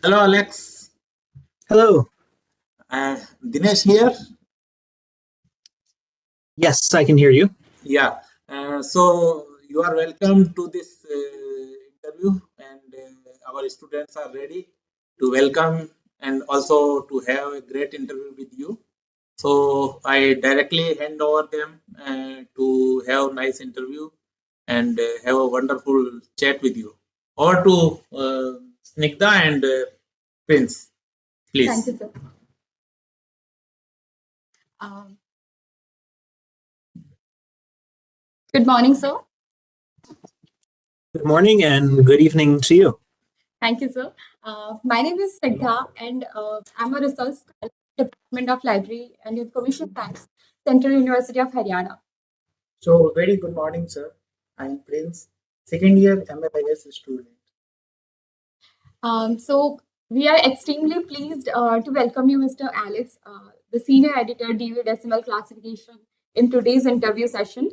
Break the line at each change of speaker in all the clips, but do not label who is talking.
Hello, Alex.
Hello.
Dinesh here.
Yes, I can hear you.
Yeah. So you are welcome to this interview, and our students are ready to welcome and also to have a great interview with you. So I directly hand over them to have nice interview and have a wonderful chat with you. Over to Snigdha and Prince, please.
Thank you, sir. Um, Good morning, sir.
Good morning and good evening to you.
Thank you, sir. My name is Snigdha, and I'm a research scholar at Department of Library and Information Science, Central University of Haryana.
So, very good morning, sir. I am Prince, second year MLIS student.
So we are extremely pleased to welcome you, Mr. Alex, the senior editor, Dewey Decimal Classification, in today's interview session.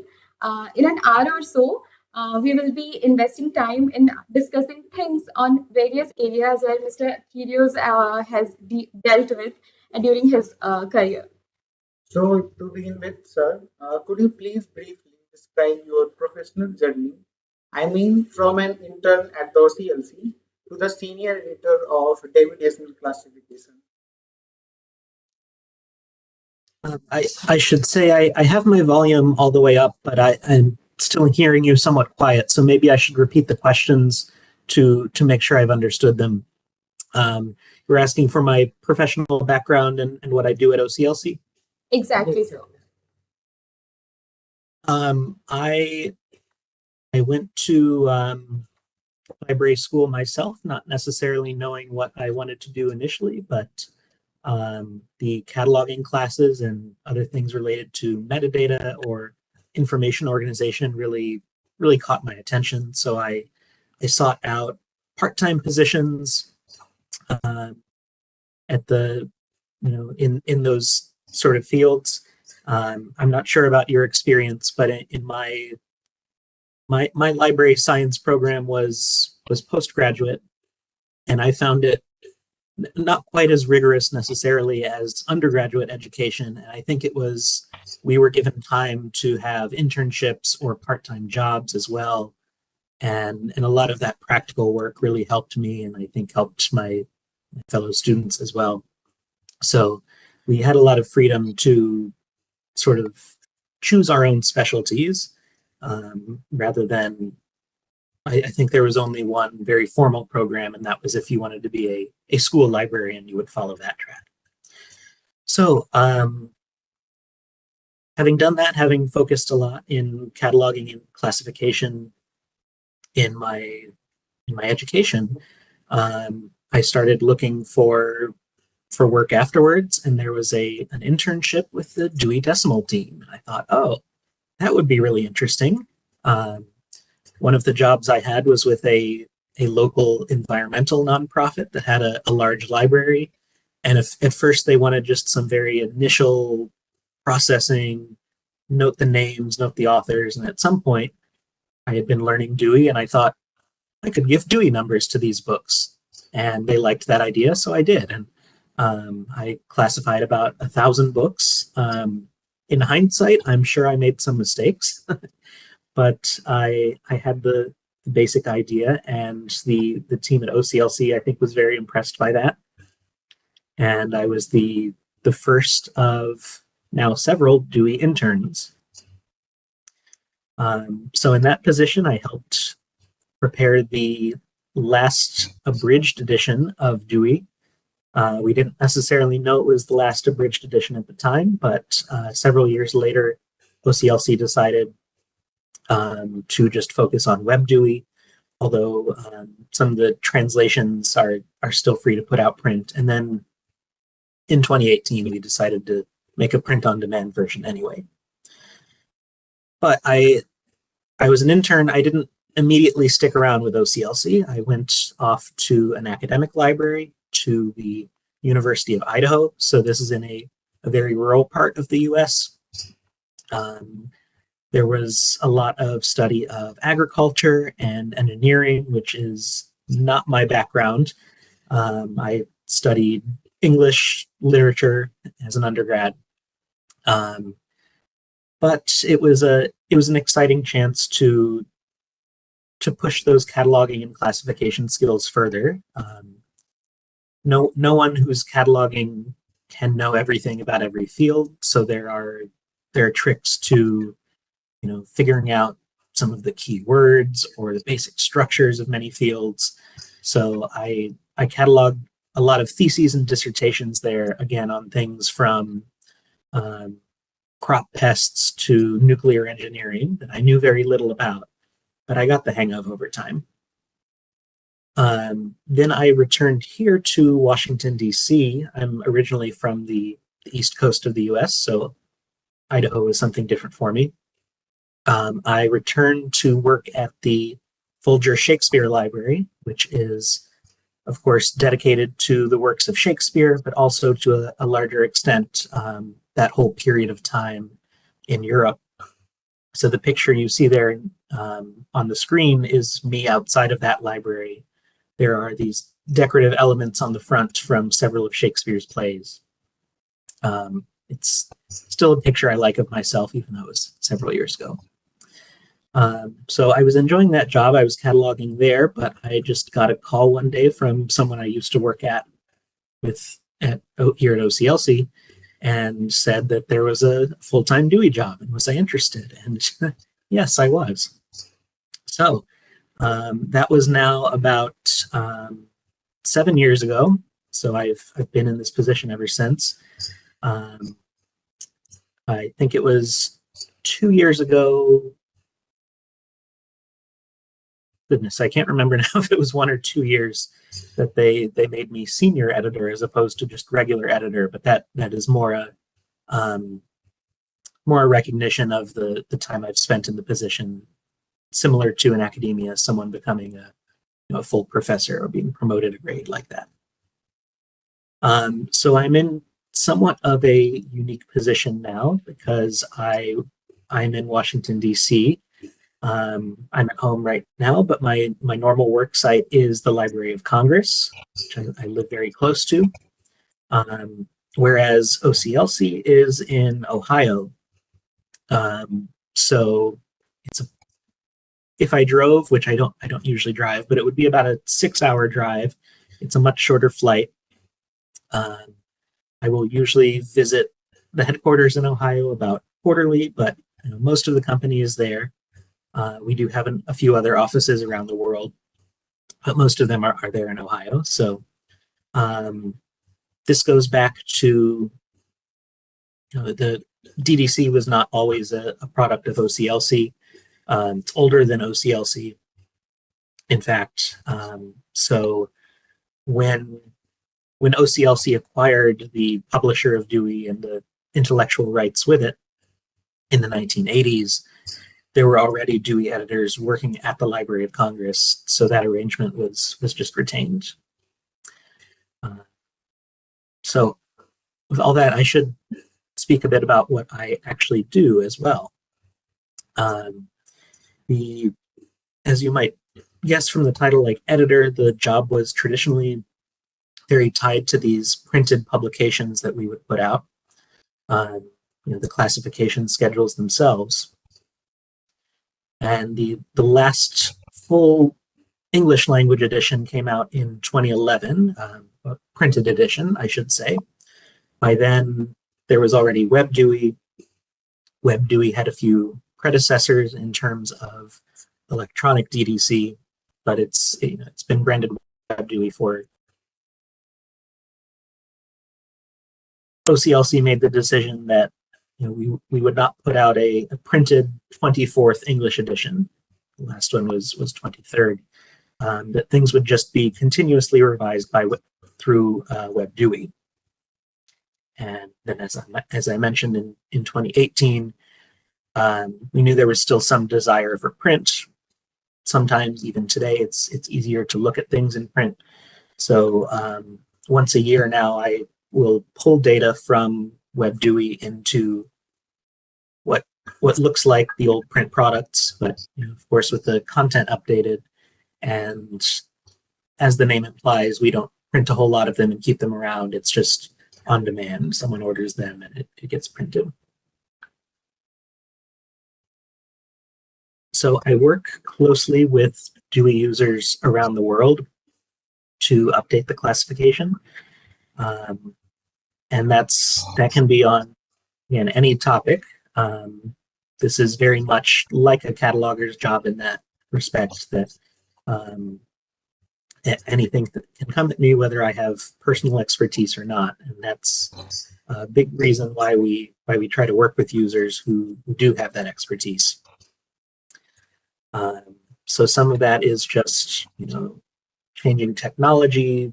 In an hour or so, we will be investing time in discussing things on various areas where Mr. Kyrios has dealt with during his career.
So, to begin with, sir, could you please briefly describe your professional journey? I mean, from an intern at the OCLC to the senior editor of Dewey Decimal Classification.
I should say I have my volume all the way up, but I'm still hearing you somewhat quiet. So maybe I should repeat the questions to make sure I've understood them. You're asking for my professional background and what I do at OCLC.
Exactly,
Yes,
sir.
I went to library school myself, not necessarily knowing what I wanted to do initially, but the cataloging classes and other things related to metadata or information organization really caught my attention. So I sought out part-time positions at the in those sort of fields. I'm not sure about your experience, but in my library science program was postgraduate, and I found it not quite as rigorous necessarily as undergraduate education. And I think we were given time to have internships or part-time jobs as well. And a lot of that practical work really helped me, and I think helped my fellow students as well. So we had a lot of freedom to sort of choose our own specialties rather than I think there was only one very formal program, and that was if you wanted to be a school librarian, you would follow that track. So, having done that, having focused a lot in cataloging and classification in my education, I started looking for work afterwards, and there was an internship with the Dewey Decimal team. And I thought, oh, that would be really interesting. One of the jobs I had was with a local environmental nonprofit that had a large library. And at first they wanted just some very initial processing, note the names, note the authors. And at some point, I had been learning Dewey, and I thought I could give Dewey numbers to these books. And they liked that idea, so I did. And I classified about 1,000 books. In hindsight, I'm sure I made some mistakes. But I had the basic idea, and the team at OCLC I think was very impressed by that. And I was the first of now several Dewey interns. So in that position, I helped prepare the last abridged edition of Dewey. We didn't necessarily know it was the last abridged edition at the time, but several years later, OCLC decided to just focus on Web Dewey, although some of the translations are still free to put out print. And then in 2018, we decided to make a print-on-demand version anyway. But I was an intern. I didn't immediately stick around with OCLC. I went off to an academic library, to the University of Idaho. So this is in a very rural part of the US. There was a lot of study of agriculture and engineering, which is not my background. I studied English literature as an undergrad, but it was an exciting chance to push those cataloging and classification skills further. No one who's cataloging can know everything about every field, so there are tricks to figuring out some of the key words or the basic structures of many fields. So I catalog a lot of theses and dissertations there, again, on things from crop pests to nuclear engineering that I knew very little about, but I got the hang of over time. Then I returned here to Washington, D.C. I'm originally from the East Coast of the U.S., so Idaho is something different for me. I returned to work at the Folger Shakespeare Library, which is, of course, dedicated to the works of Shakespeare, but also to a larger extent, that whole period of time in Europe. So the picture you see there on the screen is me outside of that library. There are these decorative elements on the front from several of Shakespeare's plays. It's still a picture I like of myself, even though it was several years ago. So I was enjoying that job. I was cataloging there, but I just got a call one day from someone I used to work here at OCLC, and said that there was a full-time Dewey job, and was I interested? And yes, I was. So that was now about 7 years ago. So I've been in this position ever since. I think it was 2 years ago. Goodness, I can't remember now if it was 1 or 2 years that they made me senior editor as opposed to just regular editor. But that is more a recognition of the time I've spent in the position, similar to in academia, someone becoming a full professor or being promoted a grade like that. So I'm in somewhat of a unique position now because I'm in Washington, D.C. I'm at home right now, but my normal work site is the Library of Congress, which I live very close to, whereas OCLC is in Ohio. So if I drove, which I don't usually drive, but it would be about a 6-hour drive. It's a much shorter flight. I will usually visit the headquarters in Ohio about quarterly, but most of the company is there. We do have a few other offices around the world, but most of them are there in Ohio. So this goes back to the DDC was not always a product of OCLC. It's older than OCLC, in fact. So when OCLC acquired the publisher of Dewey and the intellectual rights with it in the 1980s, there were already Dewey editors working at the Library of Congress, so that arrangement was just retained. So with all that, I should speak a bit about what I actually do as well. As you might guess from the title, like editor, the job was traditionally very tied to these printed publications that we would put out, the classification schedules themselves. And the last full English language edition came out in 2011, a printed edition, I should say. By then, there was already WebDewey. WebDewey had a few predecessors in terms of electronic DDC, but it's been branded WebDewey for. OCLC made the decision that we would not put out a printed 24th English edition. The last one was 23rd. That things would just be continuously revised through WebDewey. And then, as I mentioned in 2018, we knew there was still some desire for print. Sometimes, even today, it's easier to look at things in print. So once a year now, I will pull data from WebDewey into what looks like the old print products, but of course with the content updated. And as the name implies, we don't print a whole lot of them and keep them around. It's just on demand. Someone orders them and it gets printed. So I work closely with Dewey users around the world to update the classification. And that can be on any topic. This is very much like a cataloger's job in that respect, that anything that can come at me, whether I have personal expertise or not. And that's a big reason why we try to work with users who do have that expertise. So some of that is just, changing technology,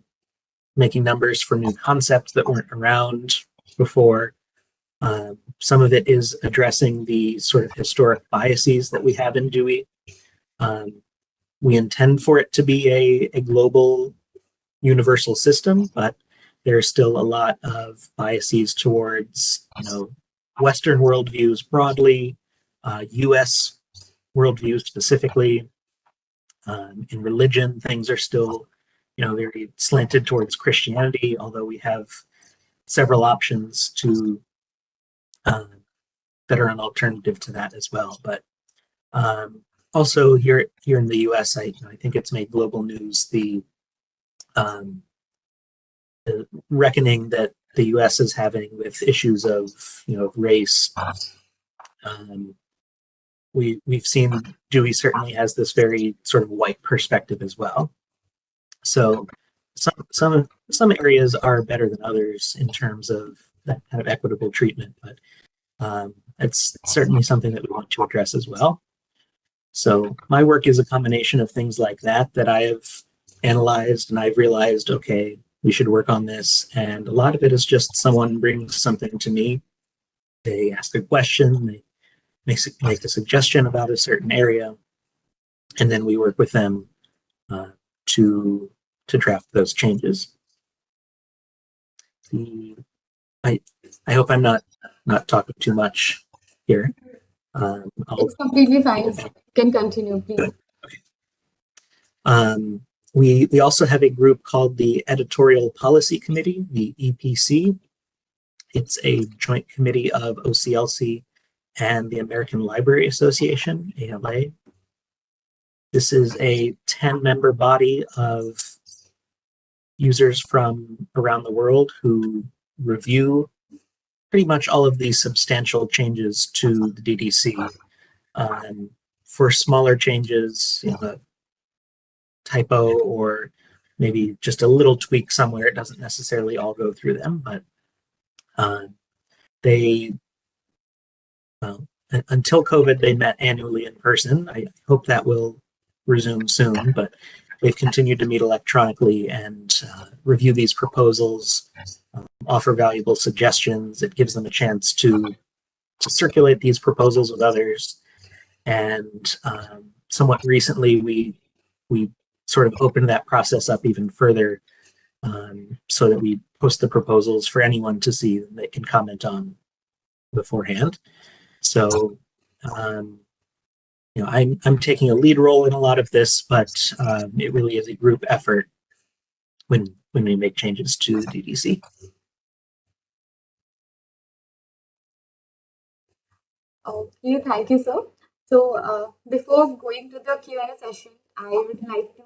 making numbers for new concepts that weren't around before. Some of it is addressing the sort of historic biases that we have in Dewey. We intend for it to be a global universal system, but there's still a lot of biases towards, Western worldviews broadly, US worldviews specifically. In religion, things are still, very slanted towards Christianity, although we have several options to that are an alternative to that as well. But also here in the U.S., I think it's made global news the reckoning that the U.S. is having with issues of race. We've seen Dewey certainly has this very sort of white perspective as well. So some areas are better than others in terms of that kind of equitable treatment, but it's certainly something that we want to address as well. So my work is a combination of things like that I have analyzed, and I've realized, okay, we should work on this. And a lot of it is just someone brings something to me. They ask a question, they make a suggestion about a certain area, and then we work with them to draft those changes. I hope I'm not talking too much here.
It's completely fine. You can continue, please.
Okay. We also have a group called the Editorial Policy Committee, the EPC. It's a joint committee of OCLC and the American Library Association, ALA. This is a 10-member body of users from around the world who review pretty much all of these substantial changes to the DDC. For smaller changes, a typo or maybe just a little tweak somewhere, it doesn't necessarily all go through them, but they, until COVID, they met annually in person. I hope that will resume soon, but they've continued to meet electronically and review these proposals, offer valuable suggestions. It gives them a chance to circulate these proposals with others. And somewhat recently, we sort of opened that process up even further, so that we post the proposals for anyone to see that they can comment on beforehand. So, I'm taking a lead role in a lot of this, but it really is a group effort when we make changes to the DDC.
Okay, thank you, sir. So before going to the Q&A session, I would like to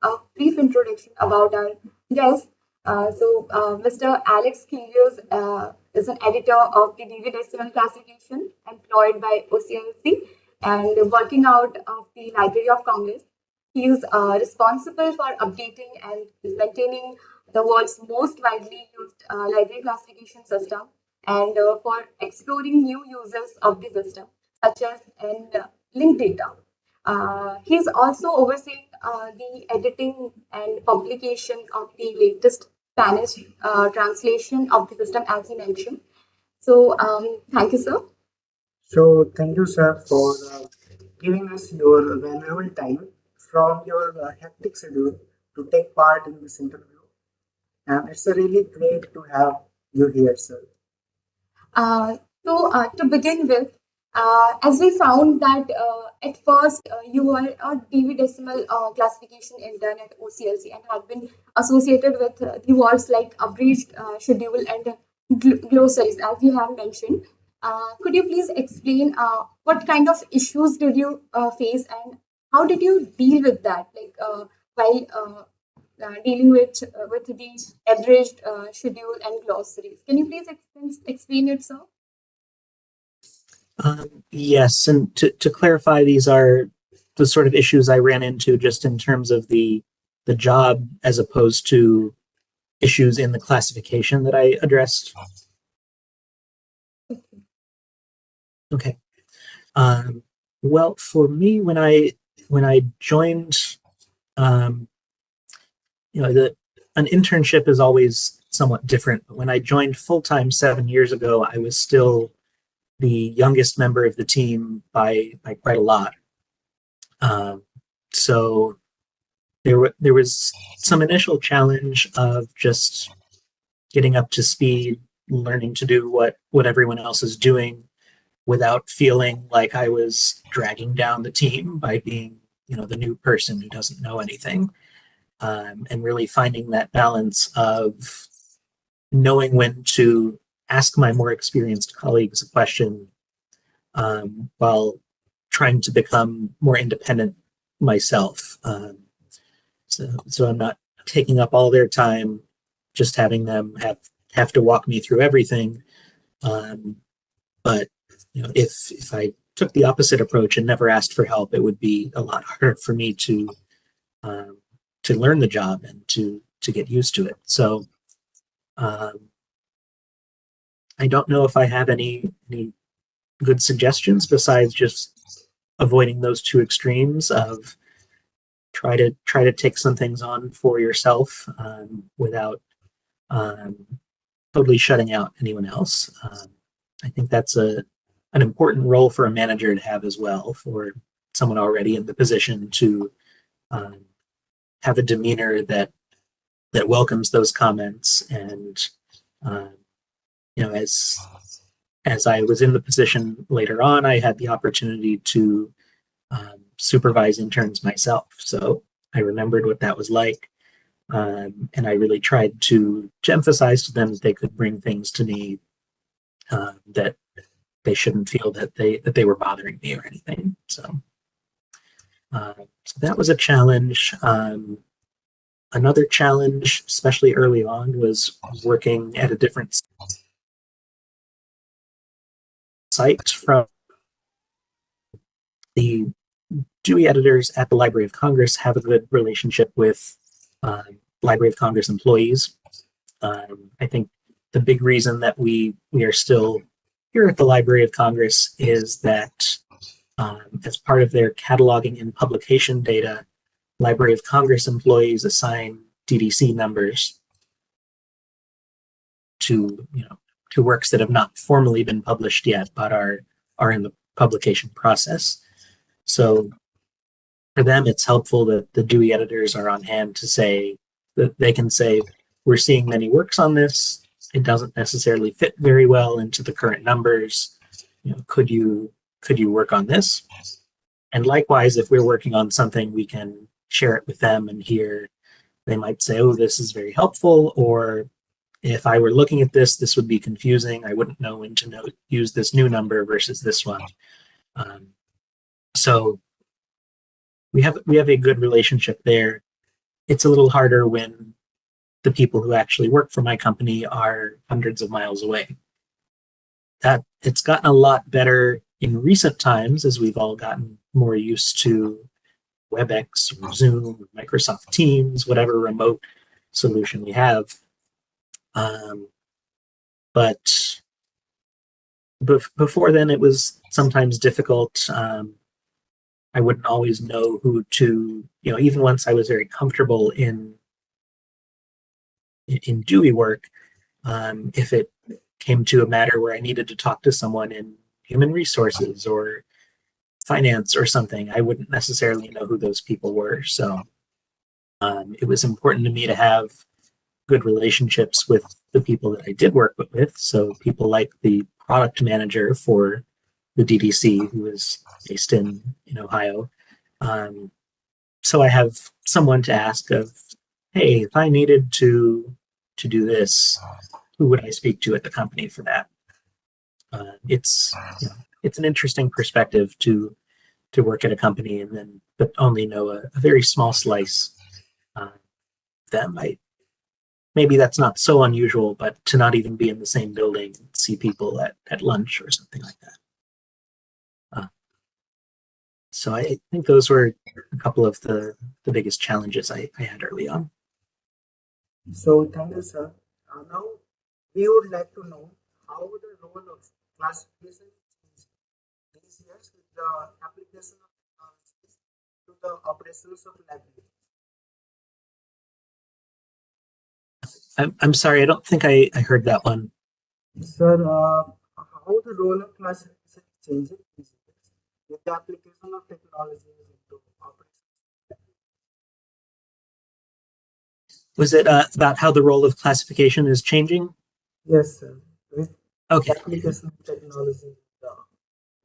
a brief introduction about our guest. Mr. Alex Kyrios is an editor of the Dewey Decimal Classification, employed by OCLC and working out of the Library of Congress. He is responsible for updating and maintaining the world's most widely used library classification system, and for exploring new uses of the system, such as in linked data. He's also overseeing the editing and publication of the latest Spanish translation of the system, as he mentioned. So, thank you, sir.
So thank you, sir, for giving us your valuable time from your hectic schedule to take part in this interview. And it's really great to have you here, sir.
To begin with, As we found that at first you were a Dewey Decimal Classification intern at OCLC and have been associated with the words like abridged schedule and glossaries, as you have mentioned. Could you please explain what kind of issues did you face and how did you deal with that, like while dealing with the abridged schedule and glossaries? Can you please explain it, sir?
Yes, and to clarify, these are the sort of issues I ran into just in terms of the job as opposed to issues in the classification that I addressed. Okay. Well, for me, when I joined, um, an internship is always somewhat different. But when I joined full time 7 years ago, I was still the youngest member of the team by quite a lot. So there was some initial challenge of just getting up to speed, learning to do what everyone else is doing without feeling like I was dragging down the team by being, the new person who doesn't know anything, and really finding that balance of knowing when to ask my more experienced colleagues a question, while trying to become more independent myself. So I'm not taking up all their time, just having them have to walk me through everything. But if I took the opposite approach and never asked for help, it would be a lot harder for me to learn the job and to get used to it. So I don't know if I have any good suggestions besides just avoiding those two extremes of try to take some things on for yourself, without totally shutting out anyone else. I think that's an important role for a manager to have as well, for someone already in the position to have a demeanor that welcomes those comments. And as I was in the position later on, I had the opportunity to supervise interns myself. So I remembered what that was like. And I really tried to emphasize to them that they could bring things to me, that they shouldn't feel that they were bothering me or anything. So that was a challenge. Another challenge, especially early on, was working at a different site from the Dewey editors at the Library of Congress have a good relationship with Library of Congress employees. I think the big reason that we are still here at the Library of Congress is that, as part of their cataloging and publication data, Library of Congress employees assign DDC numbers to works that have not formally been published yet but are in the publication process. So for them, it's helpful that the Dewey editors are on hand to say that they can say, we're seeing many works on this. It doesn't necessarily fit very well into the current numbers. Could you work on this? And likewise, if we're working on something, we can share it with them and hear. They might say, oh, this is very helpful, or if I were looking at this, this would be confusing. I wouldn't know when to use this new number versus this one. So we have a good relationship there. It's a little harder when the people who actually work for my company are hundreds of miles away. That it's gotten a lot better in recent times as we've all gotten more used to WebEx or Zoom or Microsoft Teams, whatever remote solution we have. But before then, it was sometimes difficult. I wouldn't always know who to, even once I was very comfortable in Dewey work, if it came to a matter where I needed to talk to someone in human resources or finance or something, I wouldn't necessarily know who those people were. So it was important to me to have good relationships with the people that I did work with. So people like the product manager for the DDC, who is based in Ohio. So I have someone to ask of, hey, if I needed to do this, who would I speak to at the company for that? It's it's an interesting perspective to work at a company and then but only know a very small slice. That might maybe that's not so unusual, but to not even be in the same building, see people at lunch or something like that. So I think those were a couple of the biggest challenges I had early on.
So thank you, sir. Now we would like to know how the role of classification is these years with the application of technologies to the operations of library.
I'm sorry, I don't think I heard that one.
Sir, how the role of classification is changing these years with the application of technologies into operations?
Was it about how the role of classification is changing?
Yes, sir. With
Okay.
the application of technology in the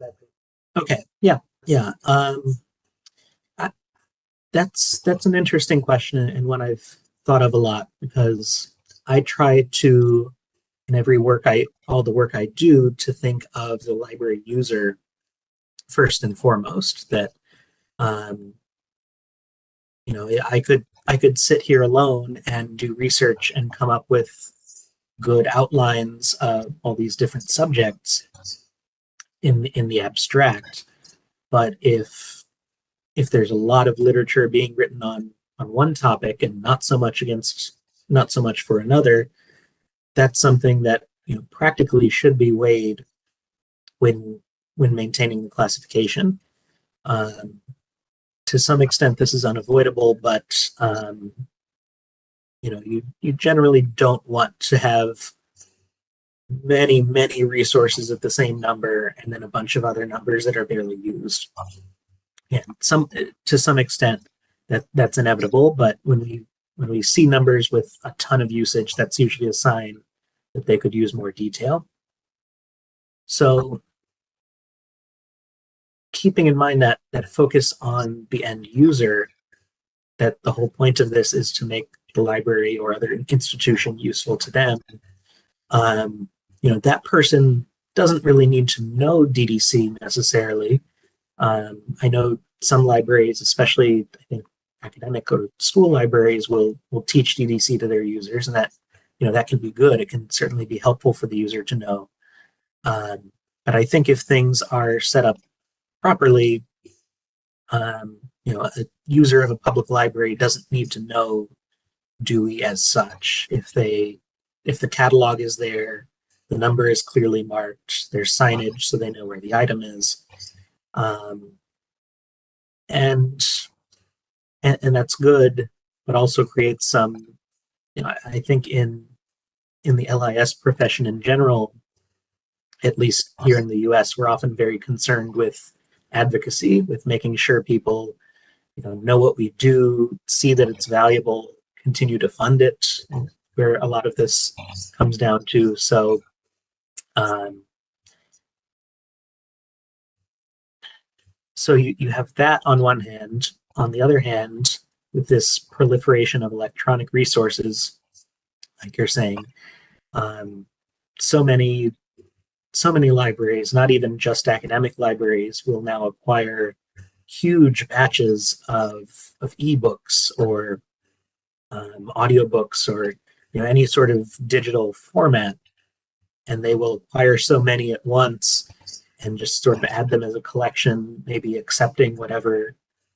library.
Okay. Yeah. Yeah. That's an interesting question and one I've thought of a lot because I try to in all the work I do to think of the library user first and foremost. That I could sit here alone and do research and come up with good outlines of all these different subjects in the abstract. But if there's a lot of literature being written on one topic and not so much for another, that's something that practically should be weighed when maintaining the classification. To some extent, this is unavoidable, but you generally don't want to have many resources of the same number and then a bunch of other numbers that are barely used. And to some extent that's inevitable, but when we see numbers with a ton of usage, that's usually a sign that they could use more detail. So keeping in mind that focus on the end user, that the whole point of this is to make the library or other institution useful to them. That person doesn't really need to know DDC necessarily. I know some libraries, especially I think academic or school libraries, will teach DDC to their users, and that can be good. It can certainly be helpful for the user to know. But I think if things are set up properly, a user of a public library doesn't need to know Dewey as such. If the catalog is there, the number is clearly marked, there's signage so they know where the item is. And that's good, but also creates some, I think in the LIS profession in general, at least here in the US, we're often very concerned with advocacy, with making sure people, know what we do, see that it's valuable, continue to fund it, where a lot of this comes down to. So, so you have that on one hand. On the other hand, with this proliferation of electronic resources, like you're saying, so many libraries, not even just academic libraries, will now acquire huge batches of ebooks or audiobooks or any sort of digital format, and they will acquire so many at once and just sort of add them as a collection, maybe accepting whatever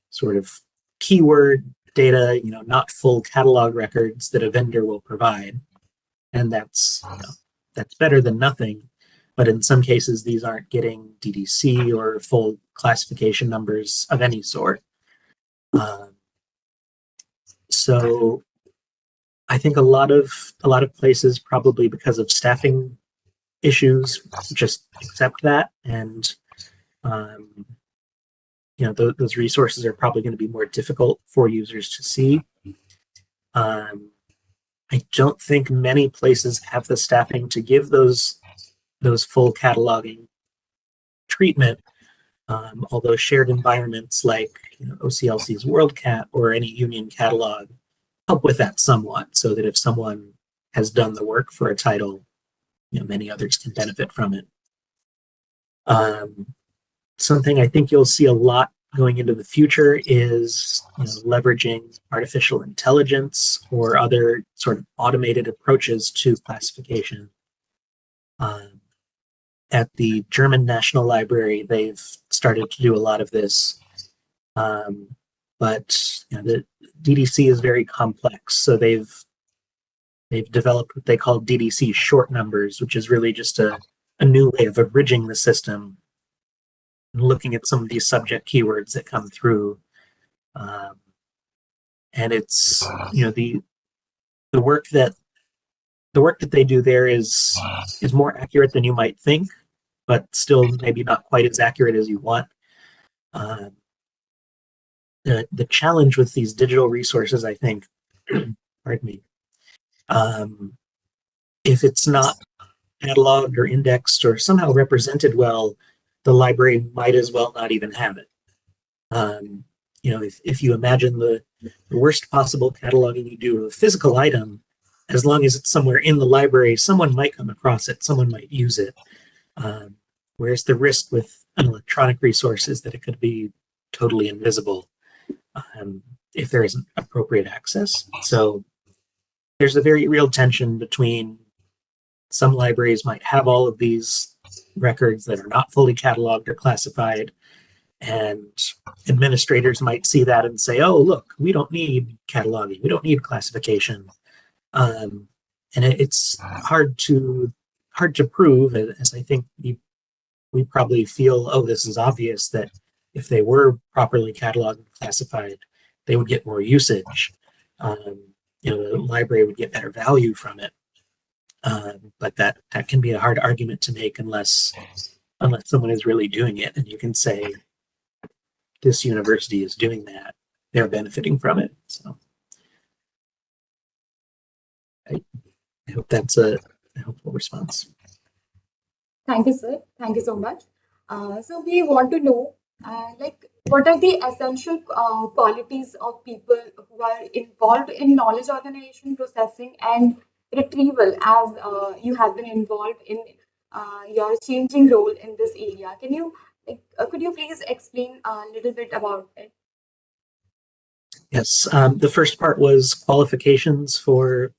sort of keyword data, not full catalog records that a vendor will provide. And that's better than nothing. But in some cases, these aren't getting DDC or full classification numbers of any sort. So I think a lot of places, probably because of staffing issues, just accept that, and those resources are probably going to be more difficult for users to see. I don't think many places have the staffing to give those full cataloging treatment, although shared environments like OCLC's WorldCat or any union catalog help with that somewhat, so that if someone has done the work for a title, many others can benefit from it. Something I think you'll see a lot going into the future is leveraging artificial intelligence or other sort of automated approaches to classification. At the German National Library, they've started to do a lot of this, but the DDC is very complex, so they've developed what they call DDC short numbers, which is really just a new way of abridging the system and looking at some of these subject keywords that come through. And it's the work that they do there is more accurate than you might think, but still maybe not quite as accurate as you want. The challenge with these digital resources, I think, pardon me, if it's not cataloged or indexed or somehow represented well, the library might as well not even have it. If you imagine the worst possible cataloging you do of a physical item, as long as it's somewhere in the library, someone might come across it, someone might use it. Whereas the risk with an electronic resource is that it could be totally invisible if there isn't appropriate access. So there's a very real tension between some libraries might have all of these records that are not fully cataloged or classified, and administrators might see that and say, oh, look, we don't need cataloging, we don't need classification. And it's hard to prove, as I think we probably feel, oh, this is obvious, that if they were properly cataloged and classified, they would get more usage. The library would get better value from it. But that can be a hard argument to make unless someone is really doing it, and you can say, this university is doing that, they're benefiting from it. So I hope that's a helpful response.
Thank you, sir. Thank you so much. So we want to know, what are the essential qualities of people who are involved in knowledge organization, processing, and retrieval, as you have been involved in your changing role in this area. Can you, could you please explain a little bit about it?
Yes, the first part was qualifications for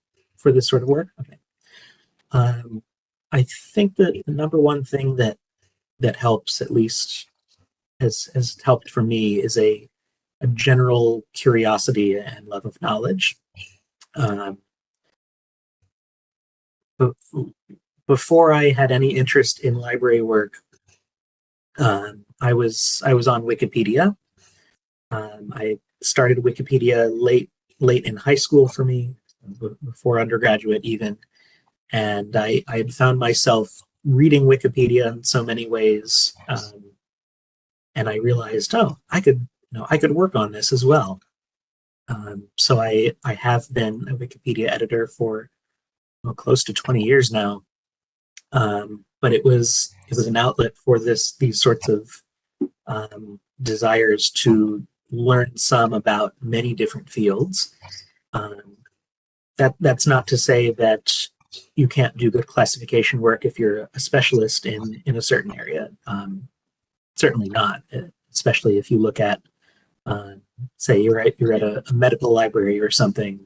this sort of work. Okay. I think that the number one thing that helps, at least has helped for me, is a general curiosity and love of knowledge. Before I had any interest in library work, I was on Wikipedia. I started Wikipedia late in high school for me, before undergraduate even, and I had found myself reading Wikipedia in so many ways, and I realized, oh, I could work on this as well. So I have been a Wikipedia editor for close to 20 years now, but it was an outlet for these sorts of desires to learn some about many different fields. That's not to say that you can't do good classification work if you're a specialist in a certain area. Certainly not, especially if you look at, say, you're at a medical library or something.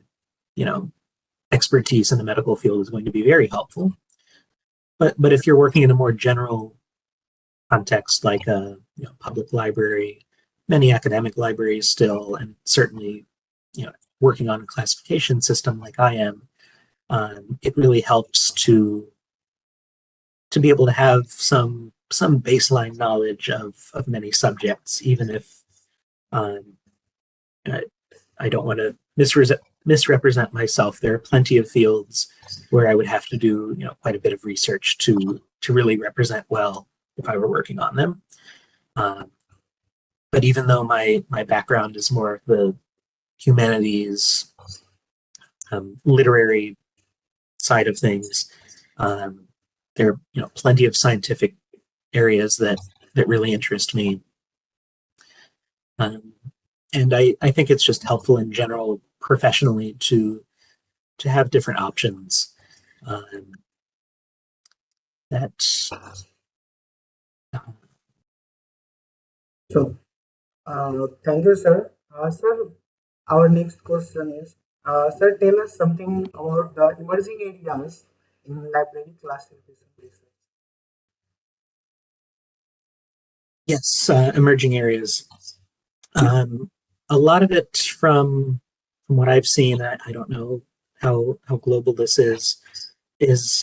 Expertise in the medical field is going to be very helpful. But if you're working in a more general context, like a public library, many academic libraries still, and certainly working on a classification system like I am, it really helps to be able to have some baseline knowledge of many subjects, even if I don't want to misrepresent myself. There are plenty of fields where I would have to do quite a bit of research to really represent well if I were working on them. But even though my background is more of the humanities, literary side of things, there are plenty of scientific areas that really interest me. And I think it's just helpful in general professionally to have different options. That's
So, thank you, sir. Sir, our next question is, sir, tell us something about the emerging areas in library classification research.
yes, emerging areas. A lot of it from what I've seen, I don't know how global this is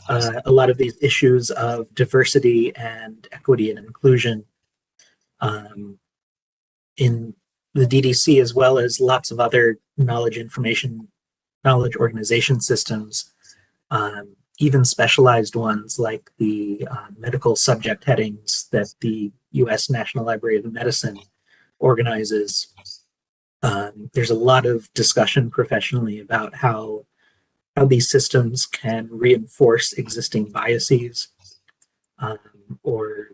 a lot of these issues of diversity and equity and inclusion um, in the DDC, as well as lots of other knowledge organization systems, even specialized ones like the medical subject headings that the US National Library of Medicine organizes. There's a lot of discussion professionally about how these systems can reinforce existing biases, um, or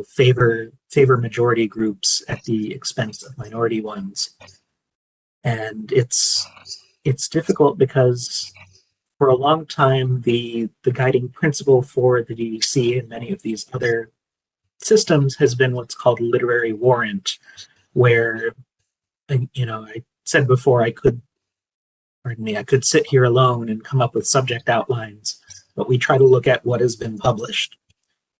favor majority groups at the expense of minority ones. And it's difficult because for a long time the guiding principle for the DDC and many of these other systems has been what's called literary warrant, where I said before I could sit here alone and come up with subject outlines, but we try to look at what has been published.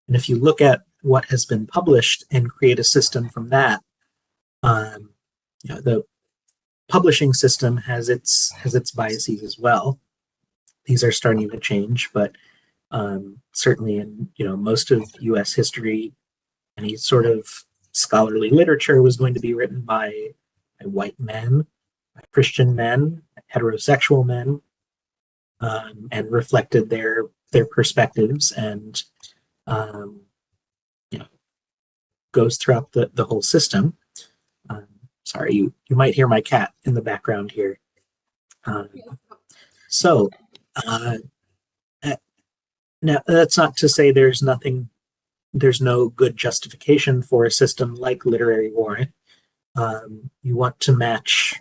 And if you look at what has been published and create a system from that, the publishing system has its biases as well. These are starting to change, but certainly in most of U.S. history, any sort of scholarly literature was going to be written by white men, by Christian men, heterosexual men, and reflected their perspectives, and um, goes throughout the whole system. Sorry, you might hear my cat in the background here. So now that's not to say there's no good justification for a system like literary warrant. You want to match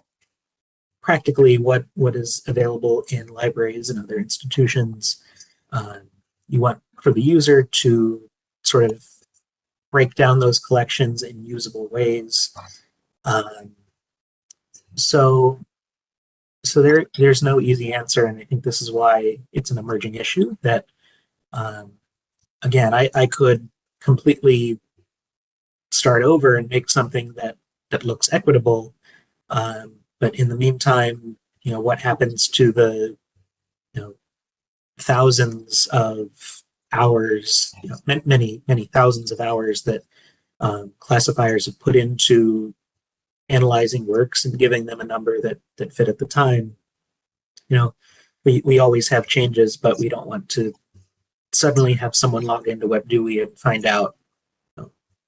practically what is available in libraries and other institutions. You want for the user to sort of break down those collections in usable ways. So there's no easy answer, and I think this is why it's an emerging issue that, again, I could completely start over and make something that looks equitable, but in the meantime, what happens to the thousands of hours, many thousands of hours that classifiers have put into analyzing works and giving them a number that fit at the time. We always have changes, but we don't want to suddenly have someone log into WebDewey and find out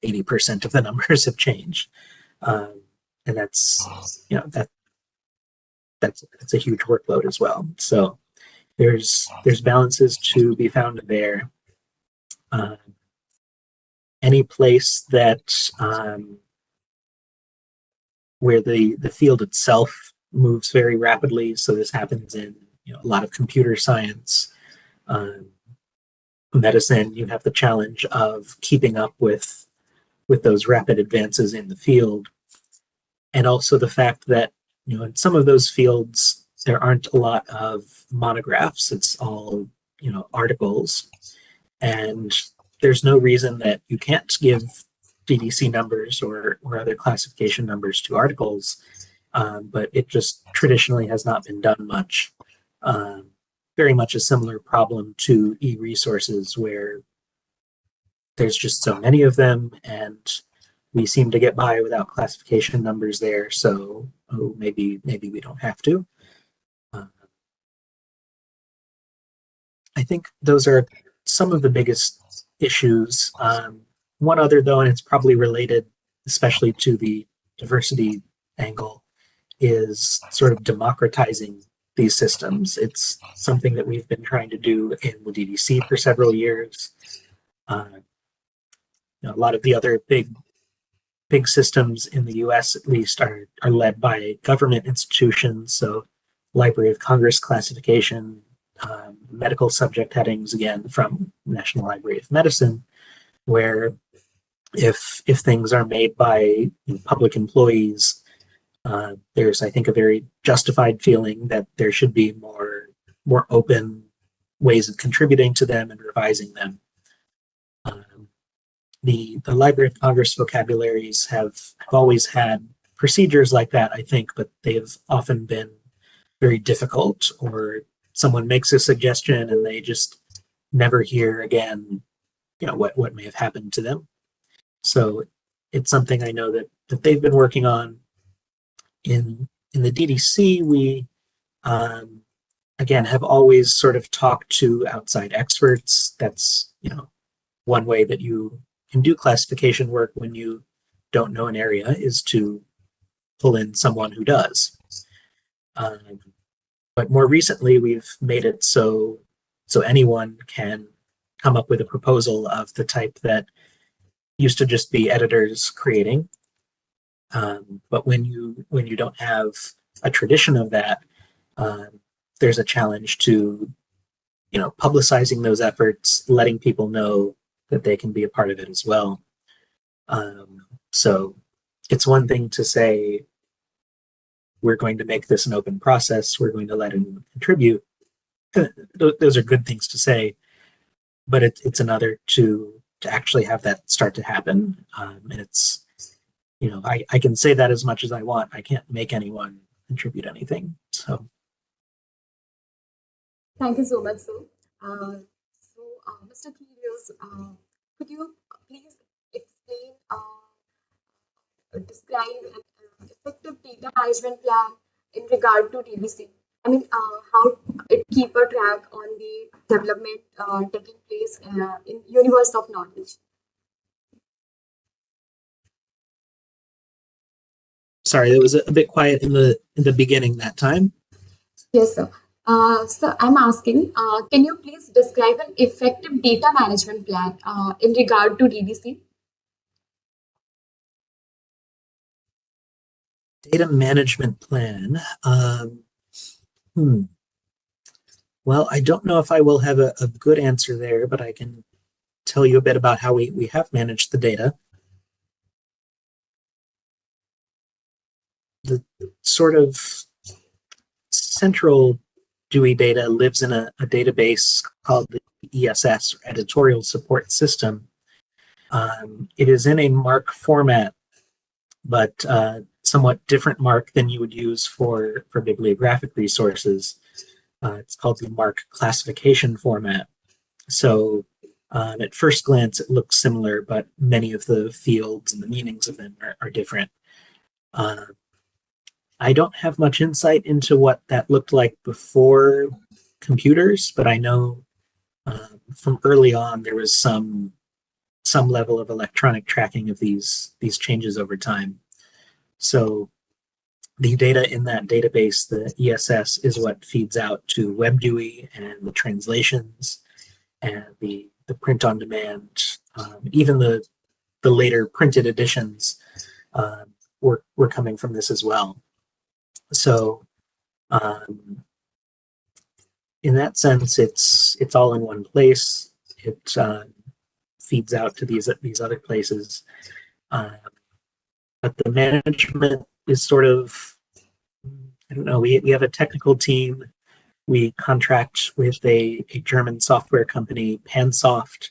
80% of the numbers have changed. And that's a huge workload as well. So there's balances to be found there. Any place that where the field itself moves very rapidly, so this happens in a lot of computer science, medicine, you have the challenge of keeping up with those rapid advances in the field, and also the fact that in some of those fields there aren't a lot of monographs. It's all articles, and there's no reason that you can't give DDC numbers or other classification numbers to articles, but it just traditionally has not been done much. Very much a similar problem to e-resources, where there's just so many of them, and we seem to get by without classification numbers there. So maybe we don't have to. I think those are some of the biggest issues. One other, though, and it's probably related, especially to the diversity angle, is sort of democratizing these systems. It's something that we've been trying to do in the DDC for several years. a lot of the other big systems in the U.S. at least are led by government institutions. So, Library of Congress classification, medical subject headings again from National Library of Medicine, where if things are made by public employees, there's, I think, a very justified feeling that there should be more open ways of contributing to them and revising them. The Library of Congress vocabularies have always had procedures like that, I think, but they've often been very difficult, or someone makes a suggestion and they just never hear again, what may have happened to them. So it's something I know that they've been working on. In the DDC, we again have always sort of talked to outside experts. That's one way that you can do classification work when you don't know an area, is to pull in someone who does. But more recently, we've made it so anyone can come up with a proposal of the type that used to just be editors creating. But when you don't have a tradition of that, there's a challenge to publicizing those efforts, letting people know that they can be a part of it as well. So it's one thing to say, we're going to make this an open process, we're going to let anyone contribute. Those are good things to say, but it's another to actually have that start to happen. And it's, I can say that as much as I want. I can't make anyone contribute anything. So.
Thank you so much, sir. Mr. Kyrios, could you please explain, describe an effective data management plan in regard to DBC? I mean, how it keep a track on the development taking place in universe of knowledge.
Sorry, it was a bit quiet in the beginning that time.
Yes, sir. So I'm asking, can you please describe an effective data management plan in regard to DDC?
Data management plan. Well, I don't know if I will have a good answer there, but I can tell you a bit about how we have managed the data. The sort of central Dewey data lives in a database called the ESS, or Editorial Support System. It is in a MARC format, but somewhat different MARC than you would use for bibliographic resources. It's called the MARC classification format. So at first glance, it looks similar, but many of the fields and the meanings of them are different. I don't have much insight into what that looked like before computers, but I know from early on there was some level of electronic tracking of these changes over time. So the data in that database, the ESS, is what feeds out to WebDewey and the translations and the print on demand. Even the later printed editions were coming from this as well. So in that sense, it's all in one place. It feeds out to these other places. But the management is sort of, I don't know, we have a technical team. We contract with a German software company, Pansoft,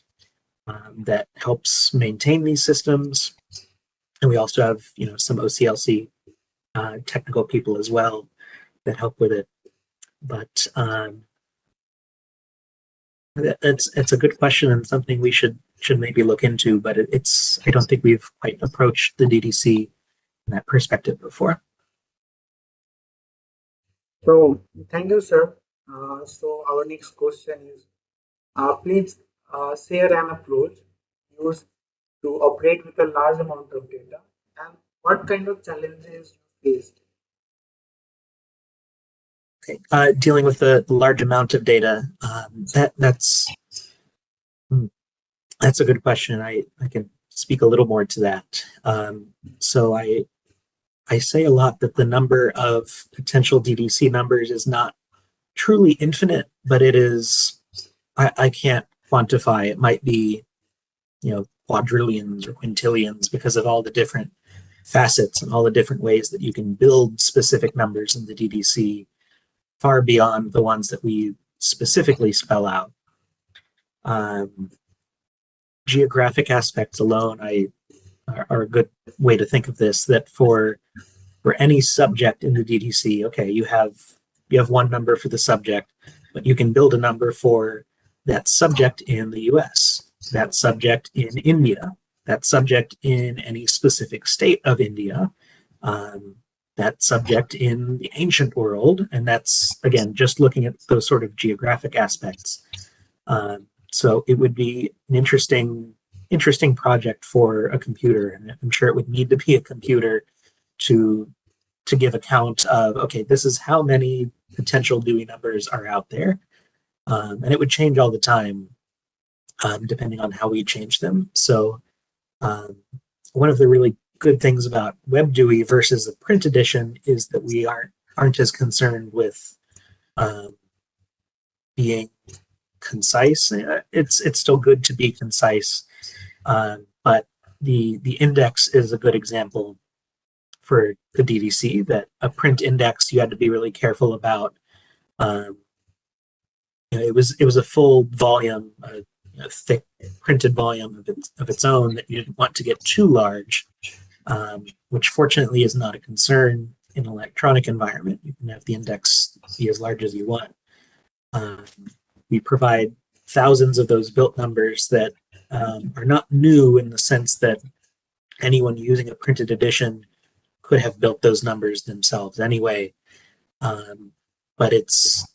that helps maintain these systems. And we also have, some OCLC technical people as well that help with it. But that's a good question and something we should maybe look into. But I don't think we've quite approached the DDC in that perspective before.
So thank you, sir. So our next question is, please share an approach used to operate with a large amount of data, and what kind of challenges you faced.
Okay. Dealing with the large amount of data, that's a good question. I can speak a little more to that. So I say a lot that the number of potential DDC numbers is not truly infinite, but it is, I can't quantify. It might be, quadrillions or quintillions because of all the different facets and all the different ways that you can build specific numbers in the DDC, far beyond the ones that we specifically spell out. Geographic aspects alone are a good way to think of this, that for any subject in the DDC, okay, you have one number for the subject, but you can build a number for that subject in the US, that subject in India, that subject in any specific state of India, that subject in the ancient world, and that's, again, just looking at those sort of geographic aspects. So it would be an interesting project for a computer, and I'm sure it would need to be a computer to give account of, okay, this is how many potential Dewey numbers are out there, and it would change all the time, depending on how we change them. So one of the really good things about Web Dewey versus the print edition is that we aren't as concerned with being concise. It's still good to be concise, but the index is a good example for the DDC. That a print index, you had to be really careful about. It was a full volume, a thick printed volume of its own that you didn't want to get too large, which fortunately is not a concern in an electronic environment. You can have the index be as large as you want. We provide thousands of those built numbers that are not new in the sense that anyone using a printed edition could have built those numbers themselves anyway. But it's,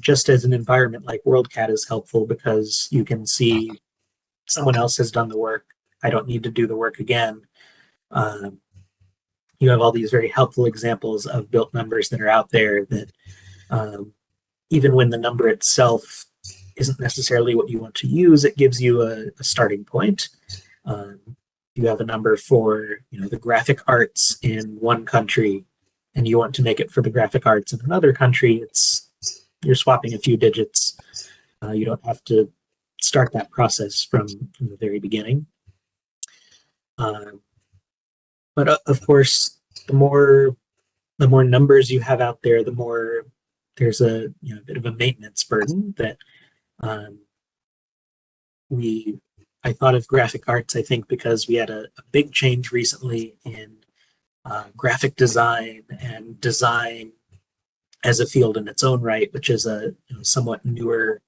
just as an environment like WorldCat is helpful because you can see someone else has done the work. I don't need to do the work again. You have all these very helpful examples of built numbers that are out there that even when the number itself isn't necessarily what you want to use, it gives you a starting point. You have a number for the graphic arts in one country, and you want to make it for the graphic arts in another country. You're swapping a few digits. You don't have to start that process from the very beginning. But of course, the more numbers you have out there, the more there's a bit of a maintenance burden that I thought of graphic arts, I think, because we had a big change recently in graphic design and design as a field in its own right, which is a somewhat newer.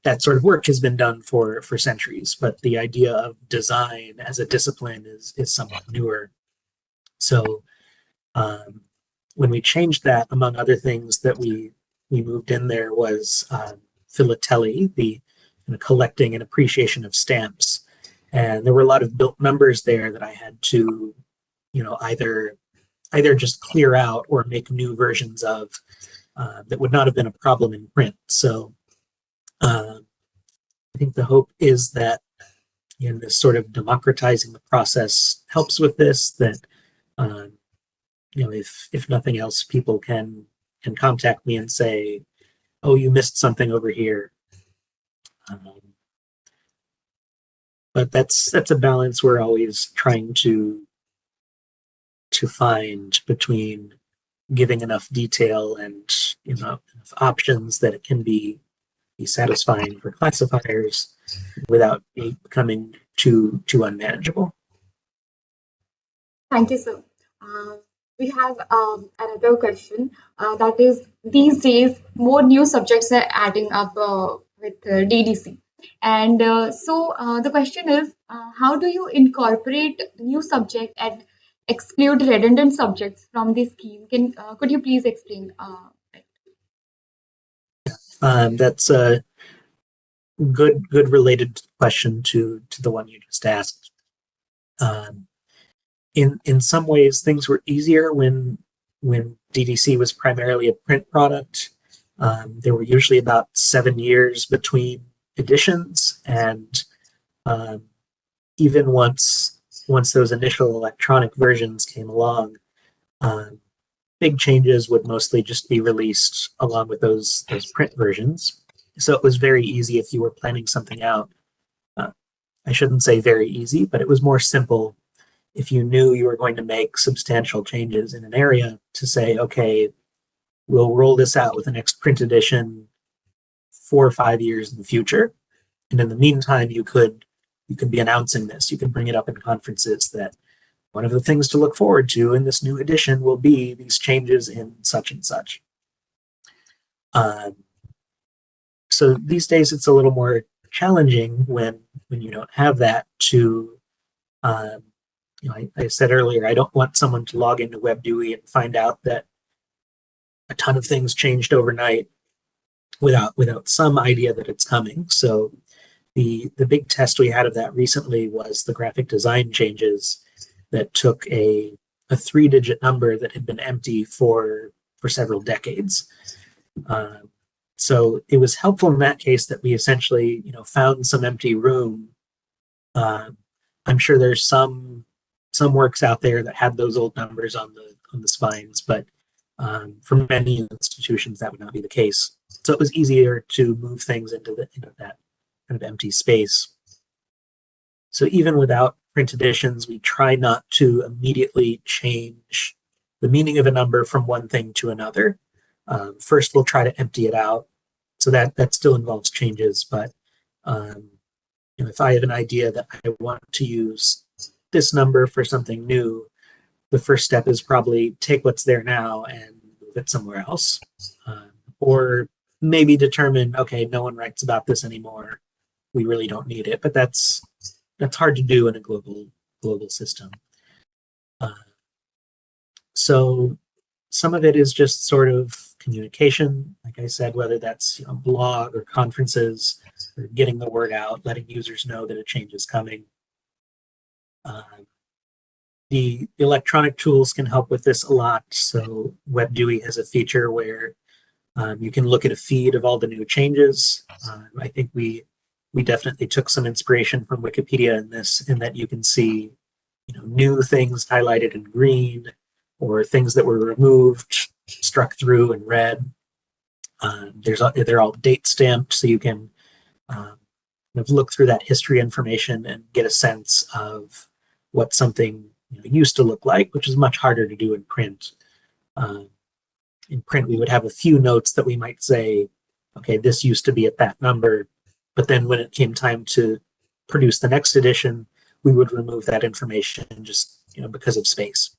That sort of work has been done for centuries, but the idea of design as a discipline is somewhat newer. So when we changed that, among other things that we moved in there was philately, the collecting and appreciation of stamps. And there were a lot of built numbers there that I had to, either just clear out or make new versions of that would not have been a problem in print. So I think the hope is that this sort of democratizing the process helps with this, that if nothing else, people can contact me and say, oh, you missed something over here. But that's a balance we're always trying to find between giving enough detail and enough options that it can be satisfying for classifiers without becoming too unmanageable.
Thank you, sir. We have another question. That is, these days, more new subjects are adding up with DDC. And so the question is, how do you incorporate new subject and exclude redundant subjects from the scheme? Could you please explain?
That's a good related question to the one you just asked. In some ways, things were easier when DDC was primarily a print product. There were usually about 7 years between editions, and even once those initial electronic versions came along, big changes would mostly just be released along with those print versions. So it was very easy if you were planning something out. I shouldn't say very easy, but it was more simple if you knew you were going to make substantial changes in an area to say, okay, we'll roll this out with the next print edition 4 or 5 years in the future. And in the meantime, you could be announcing this. You could bring it up in conferences that one of the things to look forward to in this new edition will be these changes in such and such. So these days, it's a little more challenging when you don't have that to. I said earlier, I don't want someone to log into WebDewey and find out that a ton of things changed overnight without some idea that it's coming. So the big test we had of that recently was the graphic design changes that took a 3-digit number that had been empty for several decades. So it was helpful in that case that we essentially found some empty room. I'm sure there's some works out there that had those old numbers on the spines, but for many institutions that would not be the case. So it was easier to move things into that kind of empty space. So even without print editions, we try not to immediately change the meaning of a number from one thing to another. First, we'll try to empty it out. So that still involves changes, but if I have an idea that I want to use this number for something new, the first step is probably take what's there now and move it somewhere else. Or maybe determine, okay, no one writes about this anymore. We really don't need it, but that's hard to do in a global system. So some of it is just sort of communication, like I said, whether that's blog or conferences, or getting the word out, letting users know that a change is coming. The electronic tools can help with this a lot. So WebDewey has a feature where you can look at a feed of all the new changes. I think we definitely took some inspiration from Wikipedia in this, in that you can see new things highlighted in green, or things that were removed struck through in red. They're all date stamped, so you can look through that history information and get a sense of what something used to look like, which is much harder to do in print. In print, we would have a few notes that we might say, okay, this used to be at that number, but then when it came time to produce the next edition, we would remove that information just because of space.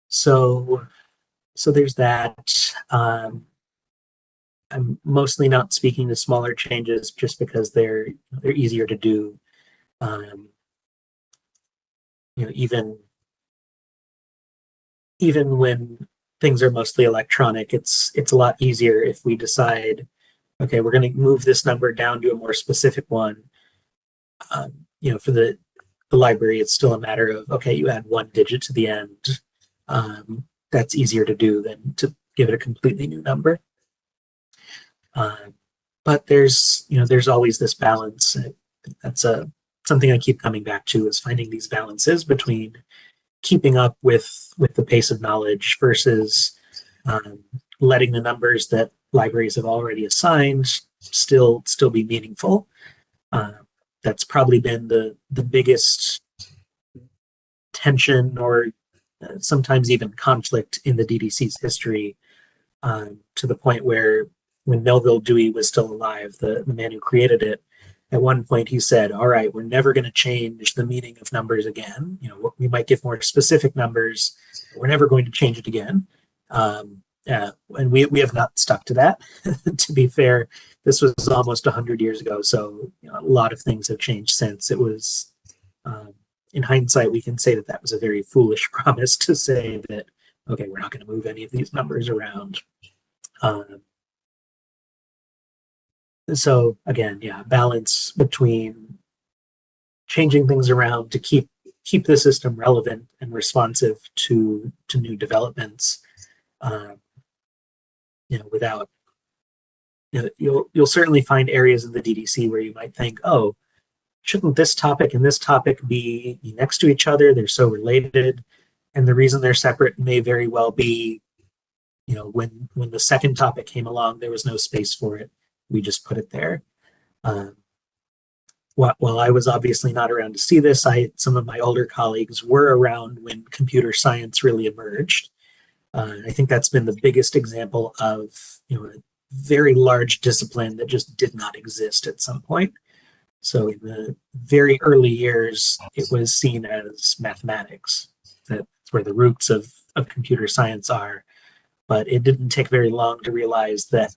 So there's that. I'm mostly not speaking to smaller changes just because they're easier to do. Even when things are mostly electronic, it's a lot easier if we decide, okay, we're going to move this number down to a more specific one. For the library, it's still a matter of, okay, you add 1 digit to the end. That's easier to do than to give it a completely new number. But there's always this balance. That's something I keep coming back to, is finding these balances between keeping up with the pace of knowledge versus letting the numbers that libraries have already assigned still be meaningful. That's probably been the biggest tension, or sometimes even conflict, in the DDC's history, to the point where when Melville Dewey was still alive, the man who created it, at one point he said, all right, we're never going to change the meaning of numbers again. We might give more specific numbers. We're never going to change it again. And we have not stuck to that. To be fair, this was almost 100 years ago. So a lot of things have changed since. It was, in hindsight, we can say that was a very foolish promise to say that, okay, we're not going to move any of these numbers around. So again, balance between changing things around to keep the system relevant and responsive to new developments, without you'll certainly find areas in the DDC where you might think, oh, shouldn't this topic and this topic be next to each other? They're so related. And the reason they're separate may very well be, when the second topic came along, there was no space for it. We just put it there. While I was obviously not around to see this, some of my older colleagues were around when computer science really emerged. I think that's been the biggest example of a very large discipline that just did not exist at some point. So in the very early years, it was seen as mathematics. That's where the roots of computer science are. But it didn't take very long to realize that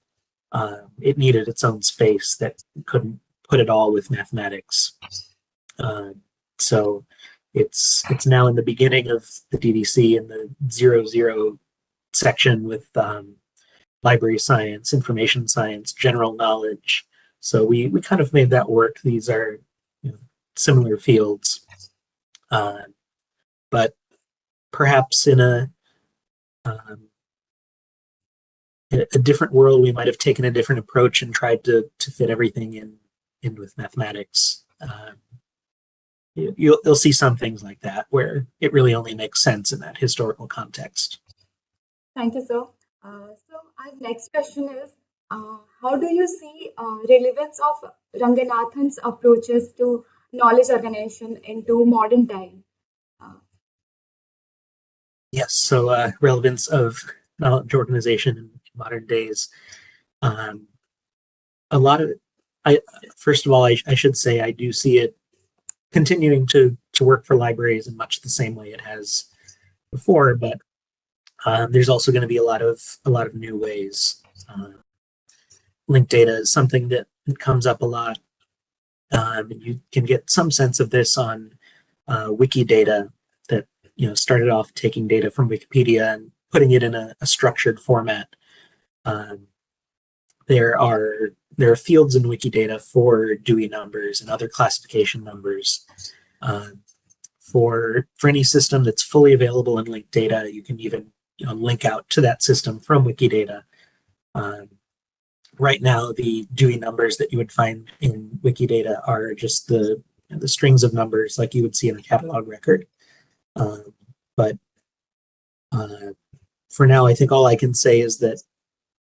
it needed its own space, that couldn't put it all with mathematics. So it's now in the beginning of the DDC in the 00 section with library science, information science, general knowledge. So we kind of made that work. These are similar fields, but perhaps in a different world, we might have taken a different approach and tried to fit everything in with mathematics. You'll see some things like that where it really only makes sense in that historical context.
Thank you, sir. So our next question is, how do you see relevance of Ranganathan's approaches to knowledge organization into modern time?
Yes, so relevance of knowledge organization in modern days. A lot of first of all, I should say I do see it continuing to work for libraries in much the same way it has before, but there's also going to be a lot of new ways. Linked data is something that comes up a lot. You can get some sense of this on Wikidata that started off taking data from Wikipedia and putting it in a structured format. There are fields in Wikidata for Dewey numbers and other classification numbers. For any system that's fully available in linked data, you can even link out to that system from Wikidata. Right now, the Dewey numbers that you would find in Wikidata are just the strings of numbers like you would see in a catalog record. But for now, I think all I can say is that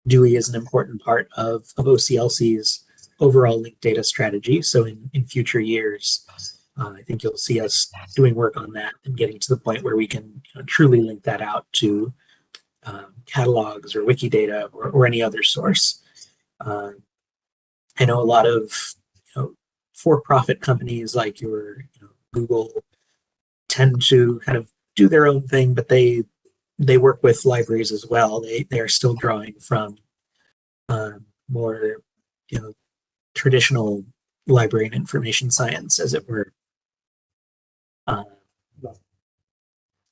Dewey is an important part of OCLC's overall linked data strategy. So in future years, I think you'll see us doing work on that and getting to the point where we can truly link that out to catalogs or Wikidata or any other source. I know a lot of for-profit companies like your Google tend to kind of do their own thing, but they work with libraries as well. They are still drawing from more traditional library and information science, as it were.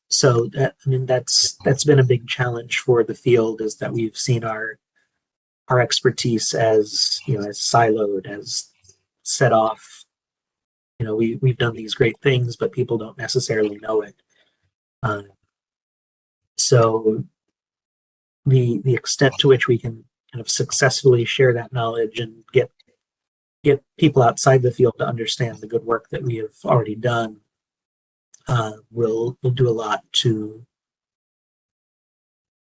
So that's been a big challenge for the field, is that we've seen our expertise as as siloed, as set off. We've done these great things, but people don't necessarily know it. So the extent to which we can kind of successfully share that knowledge and get people outside the field to understand the good work that we have already done will do a lot to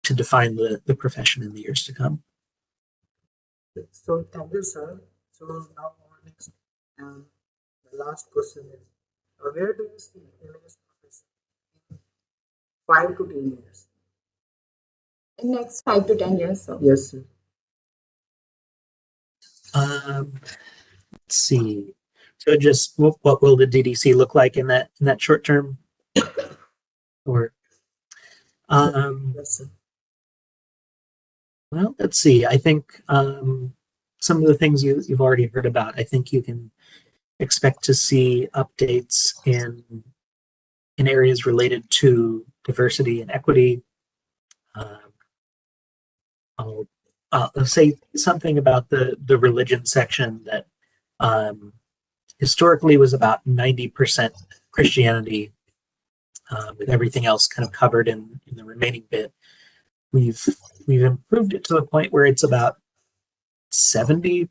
define the profession in the years to come.
So thank you, sir. So now our next, the last question is, where do you see LMS profession in 5 to 10 years?
In next 5 to 10 years, sir.
Yes, sir.
Let's see. So just what will the DDC look like in that short term? Or
Yes, sir.
well, let's see. I think some of the things you've already heard about. I think you can expect to see updates in areas related to diversity and equity. I'll say something about the religion section that historically was about 90% Christianity, with everything else kind of covered in the remaining bit. We've improved it to the point where it's about 70%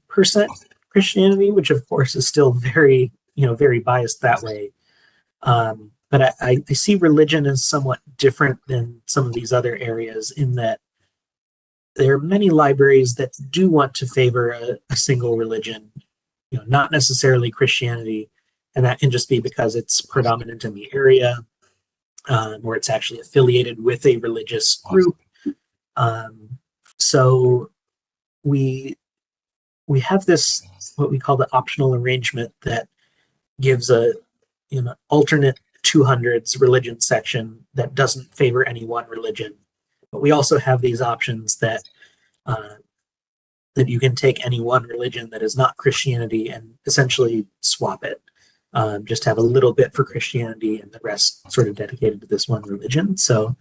Christianity, which of course is still very, very biased that way. But I see religion as somewhat different than some of these other areas in that there are many libraries that do want to favor a single religion, not necessarily Christianity, and that can just be because it's predominant in the area, or it's actually affiliated with a religious group. So we have this, what we call the optional arrangement, that gives a alternate 200s religion section that doesn't favor any one religion. But we also have these options that that you can take any one religion that is not Christianity and essentially swap it. Just have a little bit for Christianity and the rest sort of dedicated to this one religion. So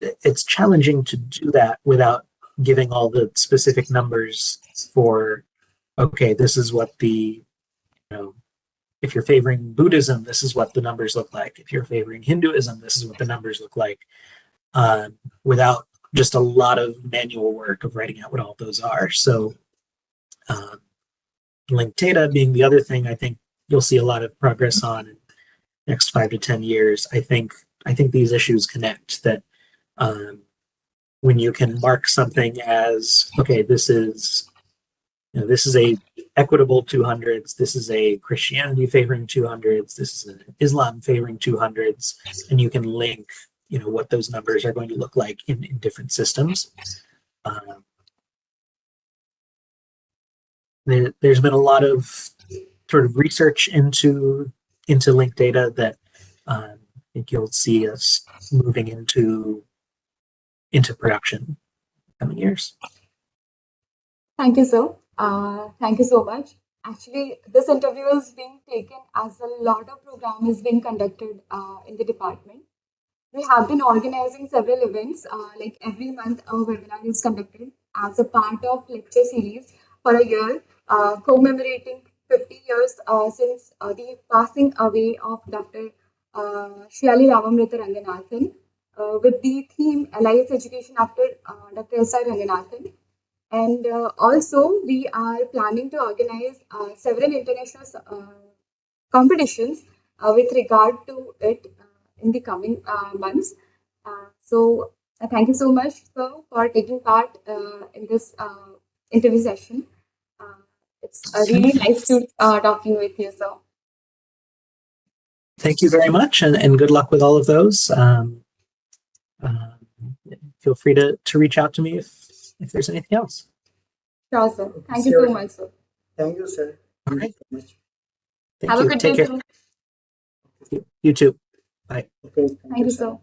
it's challenging to do that without giving all the specific numbers for, okay, this is what the, if you're favoring Buddhism, this is what the numbers look like. If you're favoring Hinduism, this is what the numbers look like, without just a lot of manual work of writing out what all those are. So linked data being the other thing I think you'll see a lot of progress on in the next 5 to 10 years. I think these issues connect, that when you can mark something as, okay, this is a equitable 200s, this is a Christianity favoring 200s, this is an Islam favoring 200s, and you can link what those numbers are going to look like in different systems. There's been a lot of sort of research into linked data that I think you'll see us moving into production in the coming years.
Thank you, sir. Thank you so much. Actually, this interview is being taken as a lot of program is being conducted in the department. We have been organizing several events, like every month a webinar is conducted as a part of lecture series for a year, commemorating 50 years since the passing away of Dr. Shyali Ramamrita Ranganathan, with the theme Alliance Education after Dr. S.R. Ranganathan. And also, we are planning to organize several international competitions with regard to it in the coming months. Thank you so much, sir, for taking part in this interview session. It's really nice to talking with you, sir.
Thank you very much, and good luck with all of those. Feel free to reach out to me if there's anything else.
Sure, sir. Thank you so much, sir.
Thank you, sir.
All right.
Have a good day,
Take care.
too.
You too. Bye.
Okay.
Thank you, sir.